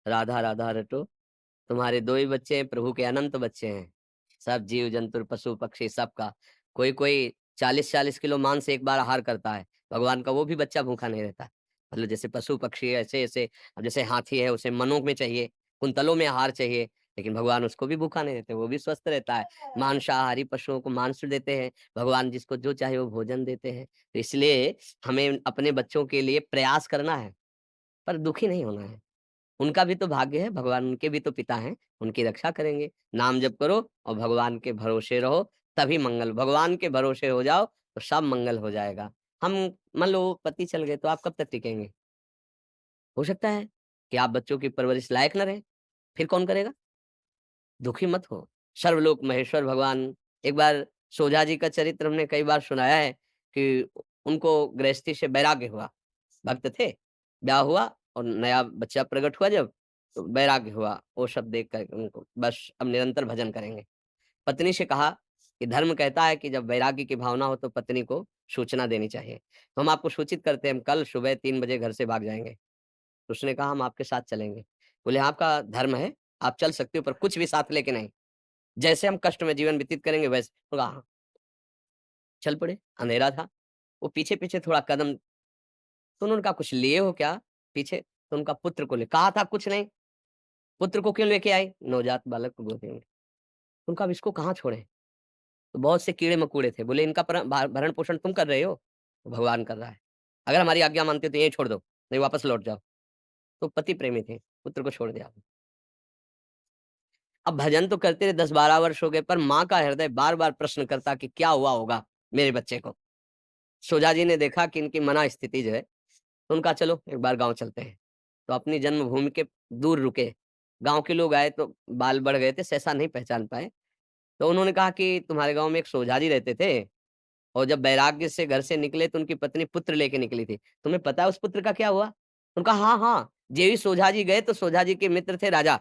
राधा राधा रटो। तुम्हारे 2 ही बच्चे हैं, प्रभु के अनंत बच्चे हैं। सब जीव-जंतु, पशु-पक्षी सबका। कोई-कोई 40-40 किलो मांस एक बार आहार करता है। भगवान का वो भी बच्चा भूखा नहीं रहता। मतलब जैसे पशु-पक्षी ऐसे-ऐसे, अब जैसे हाथी है उसे मनों में चाहिए, कुंतलों में आहार चाहिए, लेकिन भगवान उसको भी भूखा नहीं रहते, वो भी स्वस्थ रहता है। मांसाहारी पशुओं को मांस देते हैं, भगवान जिसको जो चाहे वो भोजन देते हैं। तो इसलिए हमें अपने बच्चों के लिए प्रयास करना है, पर दुखी नहीं होना है। उनका भी तो भाग्य है, भगवान उनके भी तो पिता हैं, उनकी रक्षा करेंगे। नाम जप करो और भगवान के भरोसे रहो, तभी मंगल। भगवान के भरोसे हो जाओ, तो सब मंगल हो जाएगा। हम मान लो पति चल गए, तो आप कब तक टिकेंगे? हो सकता है कि आप बच्चों की परवरिश लायक ना रहें, फिर कौन करेगा? दुखी मत हो। सर्वलोक महेश्वर भगवान, एक बार सोझा जी का चरित्र हमने कई बार सुनाया है कि उनको गृहस्थी से वैराग्य हुआ। भक्त थे, ब्याह हुआ और नया बच्चा प्रकट हुआ जब, तो वैराग्य हुआ। वो सब देख कर के उनको बस अब निरंतर भजन करेंगे। पत्नी से कहा कि धर्म कहता है कि जब वैराग्य की भावना हो तो पत्नी को सूचना देनी चाहिए। तो हम आपको सूचित करते हैं, हम कल सुबह 3 बजे घर से भाग जाएँगे। तो उसने कहा हम आपके साथ चलेंगे। बोले आपका धर्म है, आप चल सकते हो पर कुछ भी साथ लेके नहीं। जैसे हम कष्ट में जीवन व्यतीत करेंगे वैसे। तो कहा हाँ, चल पड़े, अंधेरा था। वो पीछे-पीछे थोड़ा कदम, तो उन्होंने कहा कुछ लिए हो क्या पीछे? तो उनका पुत्र को ले कहा था कुछ नहीं, पुत्र को क्यों लेके आई? नवजात बालक को गोदी में। उनका अब इसको कहाँ छोड़ें? तो बहुत से कीड़े-मकोड़े थे, बोले इनका भरण-पोषण तुम कर रहे हो? तो भगवान कर रहा है। अगर हमारी आज्ञा मानते हो तो यहीं छोड़ दो, नहीं वापस लौट जाओ। तो पति प्रेमी थे, पुत्र को छोड़ दिया। अब भजन तो करते रहे 10-12 वर्ष हो गए, पर माँ का हृदय बार-बार प्रश्न करता कि क्या हुआ होगा मेरे बच्चे को? सोजा जी ने देखा कि इनकी मना स्थिति जो है, तो उनका चलो एक बार गाँव चलते हैं। तो अपनी जन्मभूमि के दूर रुके। गाँव के लोग आए तो बाल बढ़ गए थे, सहसा नहीं पहचान पाए। तो उन्होंने कहा कि तुम्हारे गाँव में एक सोझा जी रहते थे और जब वैराग्य से घर से निकले तो उनकी पत्नी पुत्र लेके निकली थी। तुम्हें पता है उस पुत्र का क्या हुआ? उनका हाँ, हाँ, जेवी सोझा जी गए तो सोझा जी के मित्र थे राजा।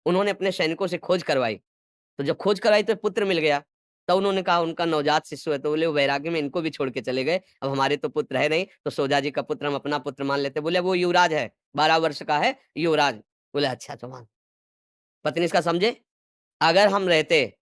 उन्होंने अपने सैनिकों से खोज करवाई। तो जब खोज कराई तो पुत्र मिल गया। तब उन्होंने कहा उनका नवजात शिशु है, तो बोले वो वैराग्य में इनको भी छोड़ के चले गए। अब हमारे तो पुत्र है नहीं, तो सोजा जी का पुत्र हम अपना पुत्र मान लेते। बोले वो युवराज है, 12 वर्ष का है युवराज। बोले अच्छा तो मान। पत्नी इसका समझे? अगर हम रहते,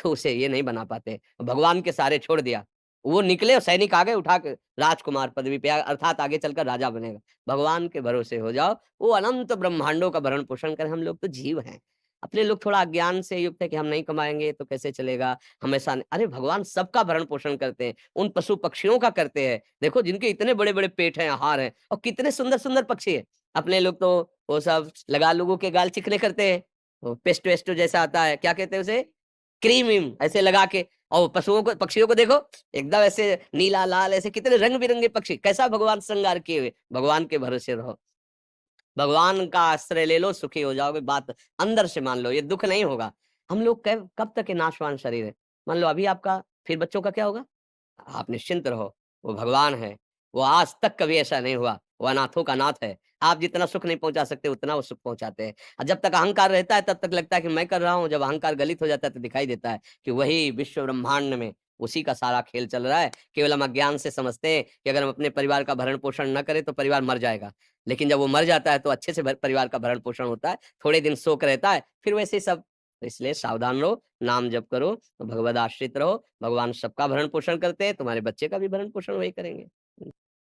तो उसे ये नहीं बना पाते। भगवान के सहारे छोड़ दिया। वो निकले और सैनिक आ गए उठा के राजकुमार पदवी पे अर्थात आगे चलकर राजा बनेगा। भगवान के भरोसे हो जाओ, वो अनंत ब्रह्मांडों का भरण-पोषण करे, हम लोग तो जीव हैं। अपने लोग थोड़ा अज्ञान से युक्त है कि हम नहीं कमाएँगे तो कैसे चलेगा, हमेशा न अरे भगवान सबका भरण-पोषण करते हैं, उन पशु-पक्षियों का करते हैं। देखो जिनके इतने बड़े-बड़े पेट हैं, आहार हैं और कितने सुंदर-सुंदर पक्षी हैं। अपने लोग तो वो सब लगा लोगों के गाल चिकने करते हैं। वो पेस्टो-वेस्टो जैसा आता है, क्या कहते हैं उसे? क्रीम-व्रीम ऐसे लगा के और पशुओं को पक्षियों को देखो, एकदम ऐसे नीला, लाल ऐसे कितने रंग-बिरंगे पक्षी, कैसा भगवान श्रृंगार किए हुए। भगवान के भरोसे रहो। भगवान का आश्रय ले लो, सुखी हो जाओगे, बात अंदर से मान लो, ये दुःख नहीं होगा। हम लोग कब कब तक ये नाशवान शरीर है। मान लो अभी आपका, फिर बच्चों का क्या होगा? आप निश्चिंत रहो, वो भगवान है, वो आज तक कभी ऐसा नहीं हुआ, वो अनाथों का नाथ है। आप जितना सुख नहीं पहुँचा सकते, उतना वो सुख पहुँचाते हैं। और जब तक अहंकार रहता है, तब तक लगता है कि मैं कर रहा हूँ, जब अहंकार गलित हो जाता है, तो दिखाई देता है कि वही विश्व ब्रह्मांड में उसी का सारा खेल चल रहा है। केवल हम अज्ञान से समझते हैं कि अगर हम अपने परिवार का भरण-पोषण न करें, तो परिवार मर जाएगा। लेकिन जब वो मर जाता है, तो अच्छे से परिवार का भरण-पोषण होता है, थोड़े दिन शोक रहता है, फिर वैसे ही सब। तो इसलिए सावधान रहो, नाम जप करो, तो भगवद आश्रित रहो, भगवान सबका भरण-पोषण करते हैं, तुम्हारे बच्चे का भी भरण-पोषण वही करेंगे।